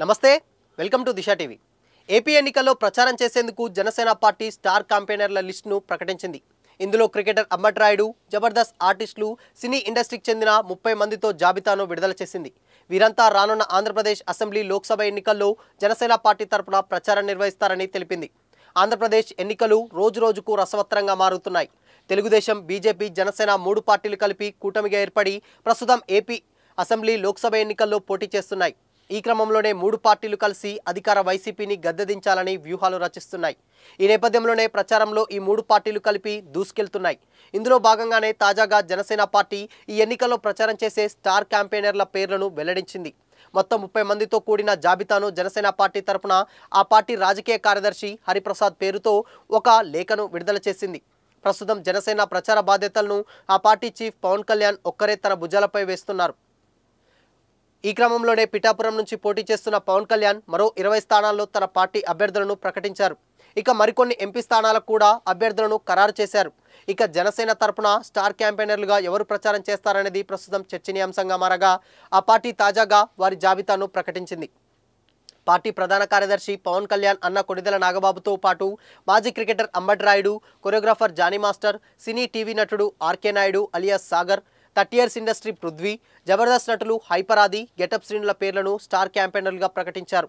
నమస్తే welcome to Disha TV AP ఎన్నికల్లో ప్రచారం చేసేందుకు జనసేన పార్టీ స్టార్ క్యాంపెయినర్ల లిస్టును ప్రకటించింది. ఇందులో క్రికెటర్ అమ్మట్ రాయుడు, జబర్దస్త్ ఆర్టిస్టులు, సినీ ఇండస్ట్రీకి చెందిన 30 మందితో జాబితాను విడుదల చేసింది. వీరంతా రానున్న ఆంధ్రప్రదేశ్ అసెంబ్లీ లోక్సభ ఎన్నికల్లో జనసేన పార్టీ తరపున ప్రచారం నిర్వహిస్తారని తెలిపింది. ఆంధ్రప్రదేశ్ ఎన్నికలు రోజురోజుకు రసవత్తరంగా మారుతున్నాయి. తెలుగుదేశం, బీజేపీ, జనసేన 3 పార్టీలు కలిపి కూటమిగా ఏర్పడి ప్రస్తుతం ఏపీ అసెంబ్లీ లోక్సభ ఎన్నికల్లో పోటీ చేస్తున్నాయి. ఈ క్రమంలోనే 3 పార్టీలు కలిసి అధికార వైసీపీని గద్దెదించాలని వ్యూహాలు రచిస్తున్నాయి. ఈ నేపథ్యంలోనే ప్రచారంలో ఈ 3 పార్టీలు కలిపి దూసుకెళ్తున్నాయి. ఇందులో భాగంగానే తాజాగా జనసేన పార్టీ ఈ ఎన్నికల్లో ప్రచారం చేసే స్టార్ క్యాంపెయినర్ల పేర్లను వెల్లడించింది. మొత్తం 30 మందితో కూడిన జాబితాను జనసేన పార్టీ తరపున ఆ పార్టీ రాజకీయ కార్యదర్శి హరిప్రసాద్ పేరుతో ఒక లేఖను విడుదల చేసింది. ప్రస్తుతం జనసేన ప్రచార బాధ్యతలను ఆ పార్టీ చీఫ్ పవన్ కళ్యాణ్ ఒక్కరే తన భుజాలపై వేస్తున్నారు. ఈ క్రమంలోనే పిఠాపురం నుంచి పోటీ చేస్తున్న పవన్ కళ్యాణ్ మరో 20 స్థానాల్లో తన పార్టీ అభ్యర్థులను ప్రకటించారు. ఇక మరికొన్ని ఎంపీ స్థానాలకు కూడా అభ్యర్థులను ఖరారు చేశారు. ఇక జనసేన తరపున స్టార్ క్యాంపెయినర్లుగా ఎవరు ప్రచారం చేస్తారనేది ప్రస్తుతం చర్చనీయాంశంగా మారగా ఆ పార్టీ తాజాగా వారి జాబితాను ప్రకటించింది. పార్టీ ప్రధాన కార్యదర్శి పవన్ కళ్యాణ్ అన్న కొణిదెల నాగబాబుతో పాటు మాజీ cricketer Ambati Rayudu, choreographer Jani master, సినీ టీవీ నటుడు RK Naidu alias Sagar, 30 years industry Prithvi, Jabardasth నటులు హైపరాది, గెటప్ శ్రేణుల పేర్లను స్టార్ క్యాంపెయినర్లుగా ప్రకటించారు.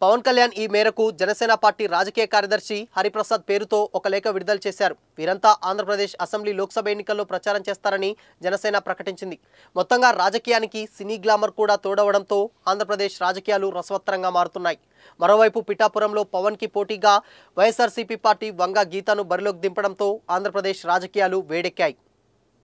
పవన్ కళ్యాణ్ ఈ మేరకు జనసేన పార్టీ రాజకీయ కార్యదర్శి హరిప్రసాద్ పేరుతో ఒక లేఖ విడుదల చేశారు. వీరంతా ఆంధ్రప్రదేశ్ అసెంబ్లీ లోక్సభ ఎన్నికల్లో ప్రచారం చేస్తారని జనసేన ప్రకటించింది. మొత్తంగా రాజకీయానికి సినీ గ్లామర్ కూడా తోడవడంతో ఆంధ్రప్రదేశ్ రాజకీయాలు రసవత్తరంగా మారుతున్నాయి. మరోవైపు పిఠాపురంలో పవన్కి పోటీగా వైఎస్ఆర్సీపీ పార్టీ వంగ గీతను బరిలోకి దింపడంతో ఆంధ్రప్రదేశ్ రాజకీయాలు వేడెక్కాయి.